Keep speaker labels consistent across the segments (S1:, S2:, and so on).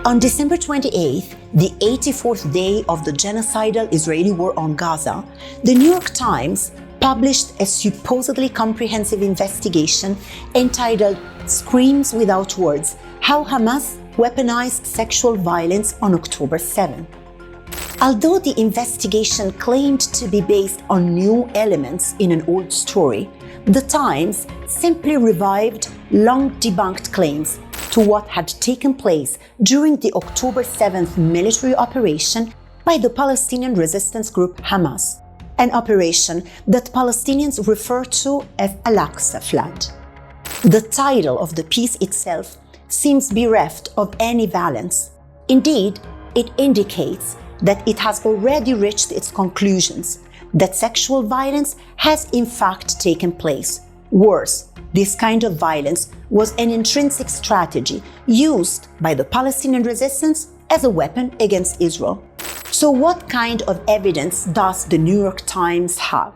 S1: On December 28th, the 84th day of the genocidal Israeli war on Gaza, the New York Times published a supposedly comprehensive investigation entitled "Screams Without Words: How Hamas Weaponized Sexual Violence on October 7." Although the investigation claimed to be based on new elements in an old story, the Times simply revived long debunked claims to what had taken place during the October 7th military operation by the Palestinian resistance group Hamas, an operation that Palestinians refer to as Al-Aqsa Flood. The title of the piece itself seems bereft of any valence. Indeed, it indicates that it has already reached its conclusions, that sexual violence has in fact taken place. Worse, this kind of violence was an intrinsic strategy used by the Palestinian resistance as a weapon against Israel. So what kind of evidence does the New York Times have?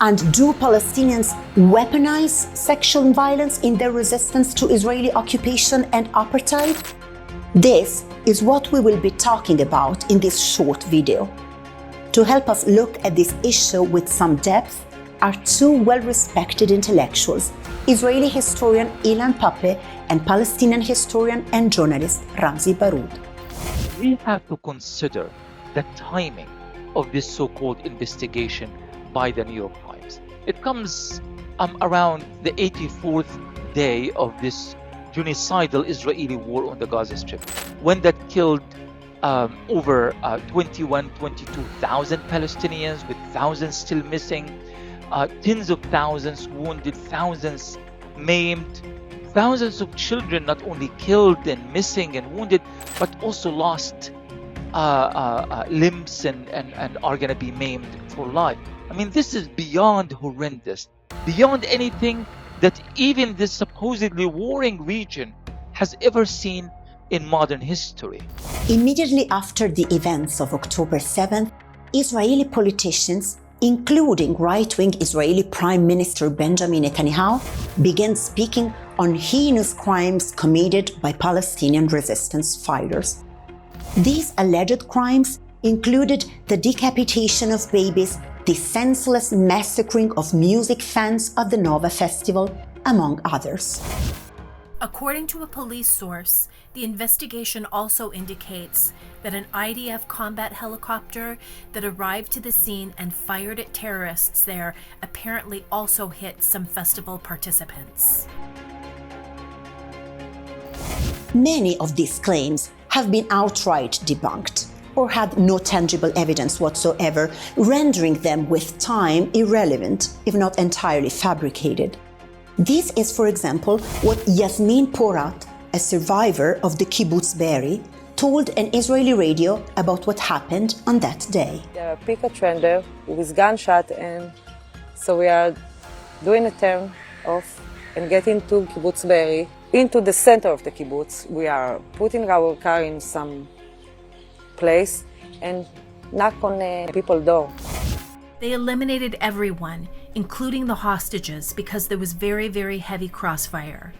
S1: And do Palestinians weaponize sexual violence in their resistance to Israeli occupation and apartheid? This is what we will be talking about in this short video. To help us look at this issue with some depth are two well-respected intellectuals, Israeli historian Ilan Pappé and Palestinian historian and journalist Ramzi Baroud.
S2: We have to consider the timing of this so-called investigation by the New York Times. It comes around the 84th day of this genocidal Israeli war on the Gaza Strip, when that killed over 22,000 Palestinians, with thousands still missing, tens of thousands wounded, thousands maimed, thousands of children not only killed and missing and wounded, but also lost limbs and are going to be maimed for life. I mean, this is beyond horrendous, beyond anything that even this supposedly warring region has ever seen in modern history.
S1: Immediately after the events of October 7th, Israeli politicians, including right-wing Israeli Prime Minister Benjamin Netanyahu, began speaking on heinous crimes committed by Palestinian resistance fighters. These alleged crimes included the decapitation of babies, the senseless massacring of music fans at the Nova Festival, among others.
S3: According to a police source, the investigation also indicates that an IDF combat helicopter that arrived to the scene and fired at terrorists there apparently also hit some festival participants.
S1: Many of these claims have been outright debunked or had no tangible evidence whatsoever, rendering them with time irrelevant, if not entirely fabricated. This is, for example, what Yasmin Porat, a survivor of the kibbutz Be'eri, told an Israeli radio about what happened on that day.
S4: There pick a trainer with gunshot, and so we are doing a turn off and getting to kibbutz Be'eri, into the center of the kibbutz. We are putting our car in some place and knock on people's door.
S3: They eliminated everyone, including the hostages, because there was very, very heavy crossfire.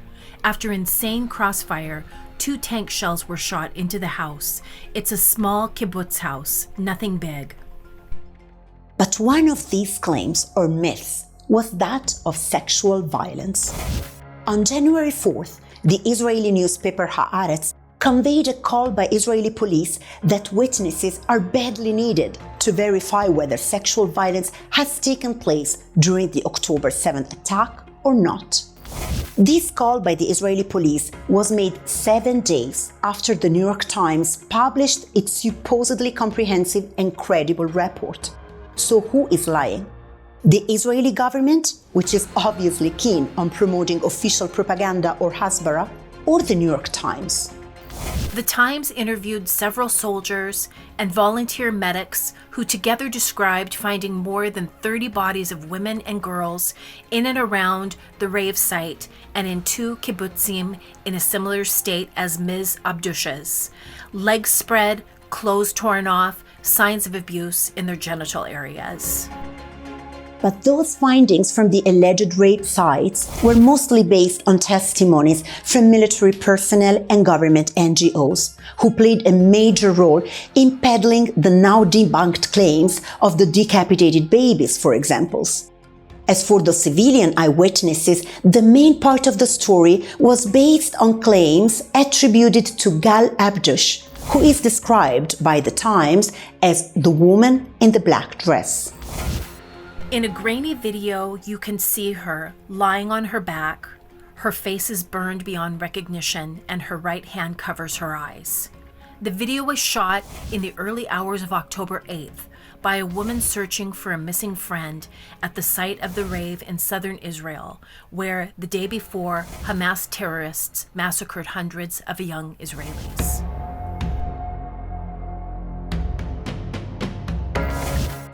S3: After insane crossfire, 2 tank shells were shot into the house. It's a small kibbutz house, nothing big.
S1: But one of these claims or myths was that of sexual violence. On January 4th, the Israeli newspaper Haaretz conveyed a call by Israeli police that witnesses are badly needed to verify whether sexual violence has taken place during the October 7th attack or not. This call by the Israeli police was made 7 days after the New York Times published its supposedly comprehensive and credible report. So who is lying? The Israeli government, which is obviously keen on promoting official propaganda or Hasbara, or the New York Times?
S3: The Times interviewed several soldiers and volunteer medics who together described finding more than 30 bodies of women and girls in and around the rave site and in 2 kibbutzim in a similar state as Ms. Abdusha's. Legs spread, clothes torn off, signs of abuse in their genital areas.
S1: But those findings from the alleged rape sites were mostly based on testimonies from military personnel and government NGOs, who played a major role in peddling the now debunked claims of the decapitated babies, for example. As for the civilian eyewitnesses, the main part of the story was based on claims attributed to Gal Abdush, who is described by the Times as the woman in the black dress.
S3: In a grainy video, you can see her lying on her back. Her face is burned beyond recognition, and her right hand covers her eyes. The video was shot in the early hours of October 8th by a woman searching for a missing friend at the site of the rave in southern Israel, where the day before, Hamas terrorists massacred hundreds of young Israelis.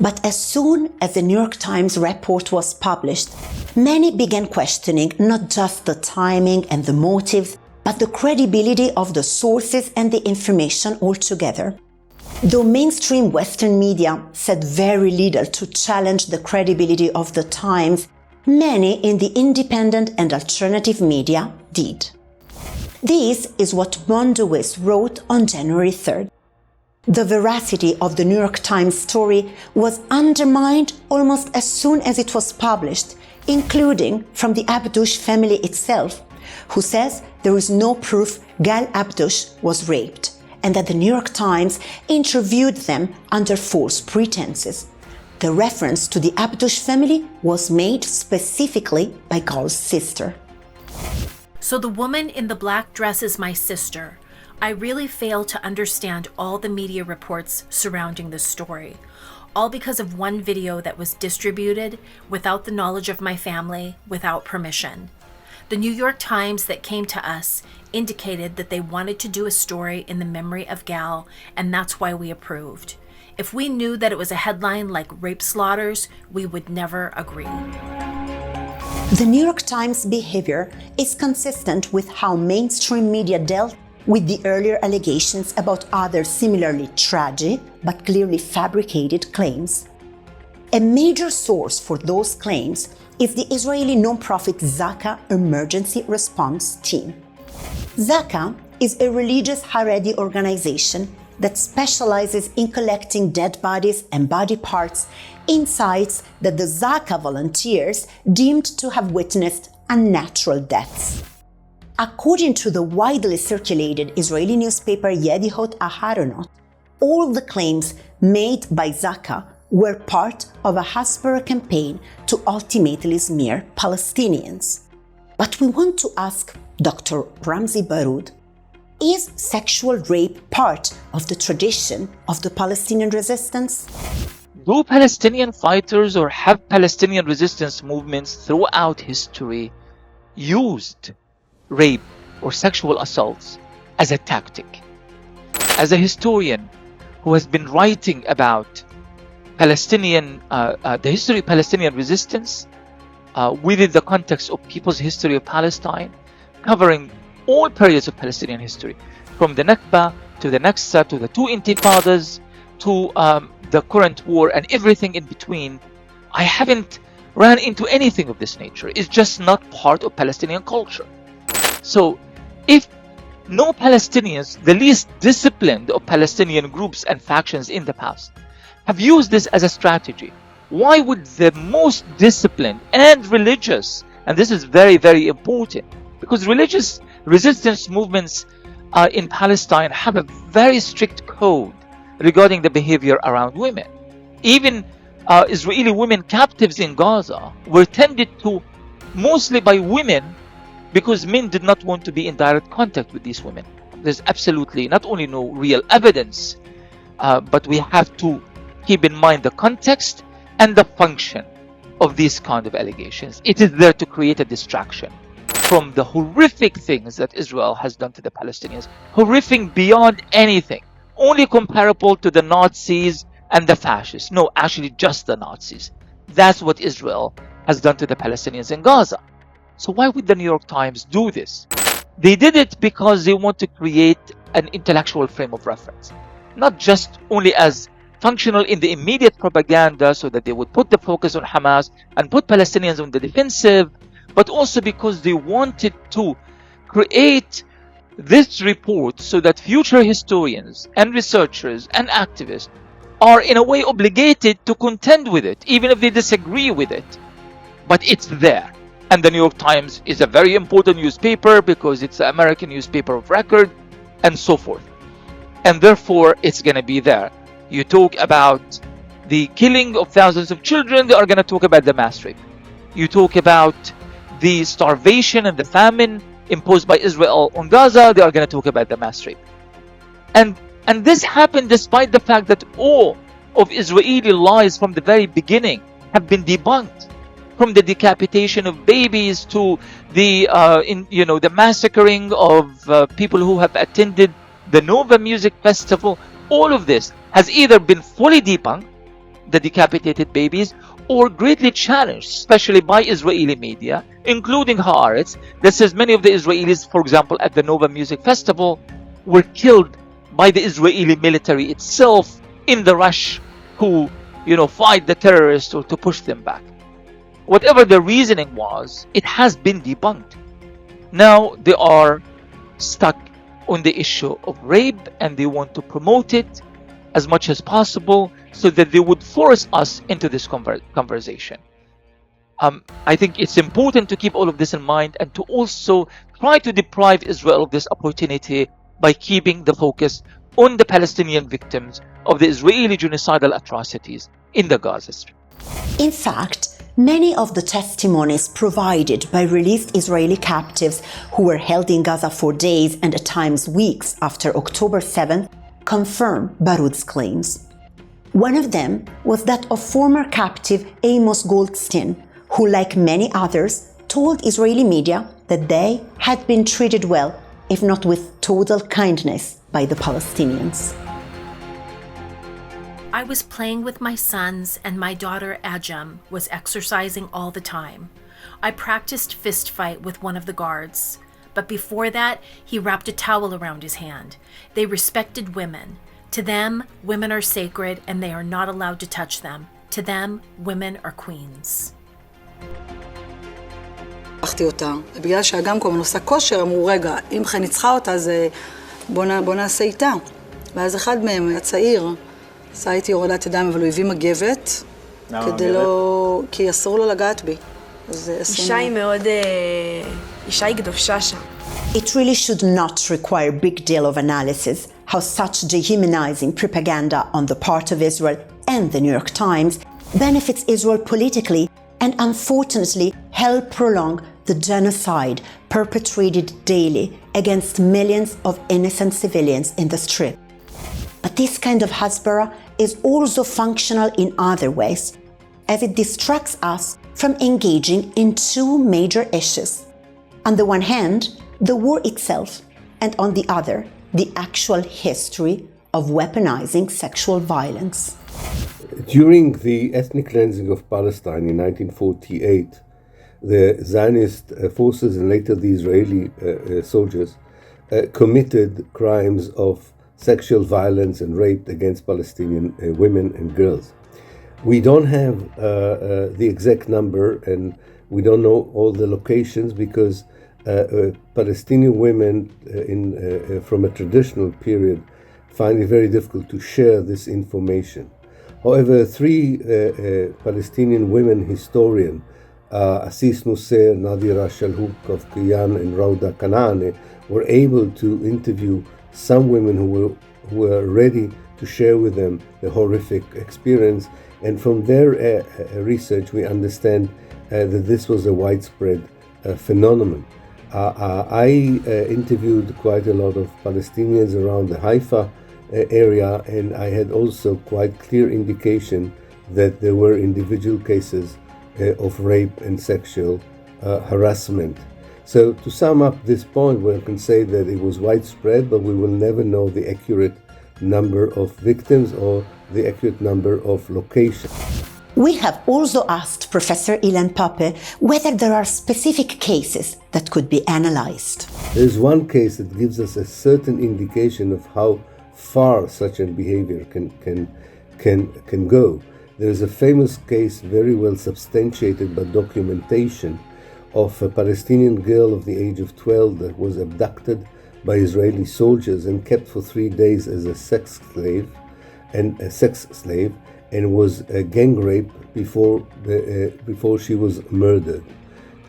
S1: But as soon as the New York Times report was published, many began questioning not just the timing and the motives, but the credibility of the sources and the information altogether. Though mainstream Western media said very little to challenge the credibility of the Times, many in the independent and alternative media did. This is what Mondowis wrote on January 3rd. The veracity of the New York Times story was undermined almost as soon as it was published, including from the Abdush family itself, who says there is no proof Gal Abdush was raped, and that the New York Times interviewed them under false pretenses. The reference to the Abdush family was made specifically by Gal's sister.
S3: So the woman in the black dress is my sister. I really fail to understand all the media reports surrounding this story, all because of one video that was distributed without the knowledge of my family, without permission. The New York Times that came to us indicated that they wanted to do a story in the memory of Gal, and that's why we approved. If we knew that it was a headline like rape slaughters, we would never agree.
S1: The New York Times behavior is consistent with how mainstream media dealt with the earlier allegations about other similarly tragic but clearly fabricated claims. A major source for those claims is the Israeli nonprofit Zaka Emergency Response Team. Zaka is a religious Haredi organization that specializes in collecting dead bodies and body parts in sites that the Zaka volunteers deemed to have witnessed unnatural deaths. According to the widely circulated Israeli newspaper Yedioth Aharonot, all the claims made by Zaka were part of a Hasbara campaign to ultimately smear Palestinians. But we want to ask Dr. Ramzi Baroud, is sexual rape part of the tradition of the Palestinian resistance?
S2: Do Palestinian fighters or have Palestinian resistance movements throughout history used rape or sexual assaults as a tactic? As a historian who has been writing about the history of Palestinian resistance within the context of people's history of Palestine, covering all periods of Palestinian history, from the Nakba to the Naksa to the two Intifadas to the current war and everything in between, I haven't run into anything of this nature. It's just not part of Palestinian culture. So if no Palestinians, the least disciplined of Palestinian groups and factions in the past, have used this as a strategy, why would the most disciplined and religious, and this is very, very important, because religious resistance movements in Palestine have a very strict code regarding the behavior around women. Even Israeli women captives in Gaza were tended to mostly by women because men did not want to be in direct contact with these women. There's absolutely not only no real evidence, but we have to keep in mind the context and the function of these kind of allegations. It is there to create a distraction from the horrific things that Israel has done to the Palestinians. Horrific beyond anything. Only comparable to the Nazis and the fascists. No, actually just the Nazis. That's what Israel has done to the Palestinians in Gaza. So why would the New York Times do this? They did it because they want to create an intellectual frame of reference. Not just only as functional in the immediate propaganda so that they would put the focus on Hamas and put Palestinians on the defensive, but also because they wanted to create this report so that future historians and researchers and activists are in a way obligated to contend with it, even if they disagree with it. But it's there. And the New York Times is a very important newspaper because it's the American newspaper of record and so forth. And therefore, it's going to be there. You talk about the killing of thousands of children, they are going to talk about the mass rape. You talk about the starvation and the famine imposed by Israel on Gaza, they are going to talk about the mass rape. And this happened despite the fact that all of Israeli lies from the very beginning have been debunked. From the decapitation of babies to the the massacring of people who have attended the Nova Music Festival, all of this has either been fully debunked, the decapitated babies, or greatly challenged, especially by Israeli media, including Haaretz, that says many of the Israelis, for example, at the Nova Music Festival, were killed by the Israeli military itself in the rush to, fight the terrorists or to push them back. Whatever the reasoning was, it has been debunked. Now they are stuck on the issue of rape and they want to promote it as much as possible so that they would force us into this conversation. I think it's important to keep all of this in mind and to also try to deprive Israel of this opportunity by keeping the focus on the Palestinian victims of the Israeli genocidal atrocities in the Gaza Strip.
S1: In fact, many of the testimonies provided by released Israeli captives who were held in Gaza for days and at times weeks after October 7th confirm Baroud's claims. One of them was that of former captive Amos Goldstein, who, like many others, told Israeli media that they had been treated well, if not with total kindness, by the Palestinians.
S3: I was playing with my sons and my daughter Ajem was exercising all the time. I practiced fist fight with one of the guards, but before that, he wrapped a towel around his hand. They respected women. To them, women are sacred and they are not allowed to touch them. To them, women are queens.
S5: לקחתי אותה, בגלל שהגם כל הזמן עושה כושר, אמרו, רגע, אם חן ניצחה אותה, אז בוא נעשה איתה. ואז אחד מהם, הצעיר, עשה איתי הורדת ידיים, אבל הוא הביא מגבת, כדי לא... כי אסור לו לגעת בי.
S6: אישה היא מאוד... אישה היא קדושה שם.
S1: It really should not require a big deal of analysis how such dehumanizing propaganda on the part of Israel and the New York Times benefits Israel politically and unfortunately help prolong the genocide perpetrated daily against millions of innocent civilians in the Strip. But this kind of hasbara is also functional in other ways, as it distracts us from engaging in two major issues. On the one hand, the war itself, and on the other, the actual history of weaponizing sexual violence.
S7: During the ethnic cleansing of Palestine in 1948, the Zionist forces and later the Israeli soldiers committed crimes of sexual violence and rape against Palestinian women and girls. We don't have the exact number and we don't know all the locations because Palestinian women from a traditional period find it very difficult to share this information. However, three Palestinian women historians, Assis Nusser, Nadira Shalhoub Kafkiyan, and Rauda Kanaane, were able to interview some women who were ready to share with them the horrific experience. And from their research, we understand that this was a widespread phenomenon. I interviewed quite a lot of Palestinians around the Haifa area, and I had also quite clear indication that there were individual cases of rape and sexual harassment. So to sum up this point, we can say that it was widespread, but we will never know the accurate number of victims or the accurate number of locations.
S1: We have also asked Professor Ilan Pape whether there are specific cases that could be analyzed.
S7: There's one case that gives us a certain indication of how far such a behavior can can go. There is a famous case, very well substantiated by documentation, of a Palestinian girl of the age of 12 that was abducted by Israeli soldiers and kept for 3 days as a sex slave and was gang raped before she was murdered.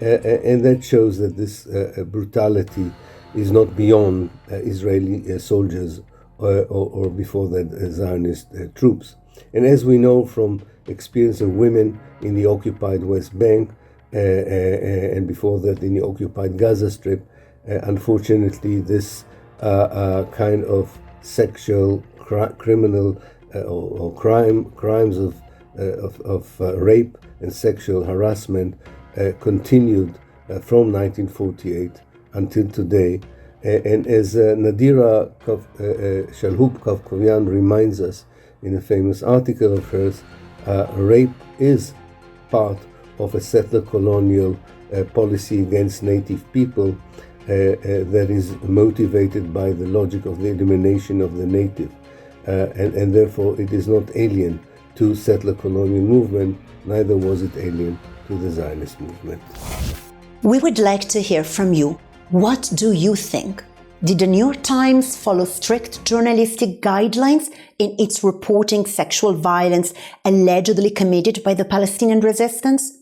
S7: And that shows that this brutality is not beyond Israeli soldiers or before that Zionist troops. And as we know from experience of women in the occupied West Bank and before that in the occupied Gaza Strip, unfortunately this kind of sexual criminal or crimes of rape and sexual harassment continued from 1948 until today. And as Nadira Shalhoub-Kavkovyan reminds us in a famous article of hers, rape is part of a settler colonial policy against native people that is motivated by the logic of the elimination of the native. And therefore it is not alien to settler colonial movement, neither was it alien to the Zionist movement.
S1: We would like to hear from you. What do you think? Did the New York Times follow strict journalistic guidelines in its reporting sexual violence allegedly committed by the Palestinian resistance?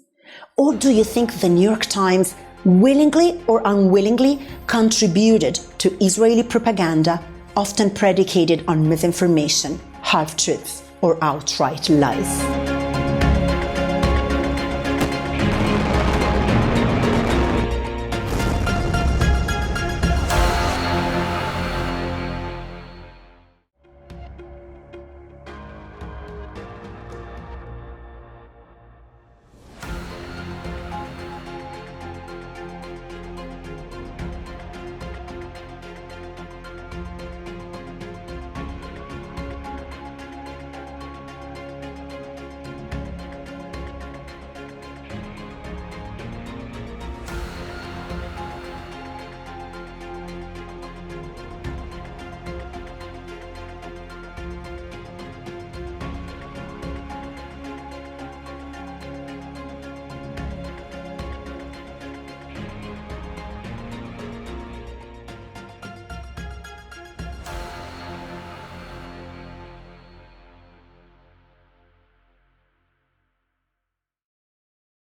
S1: Or do you think the New York Times willingly or unwillingly contributed to Israeli propaganda, often predicated on misinformation, half-truths, or outright lies?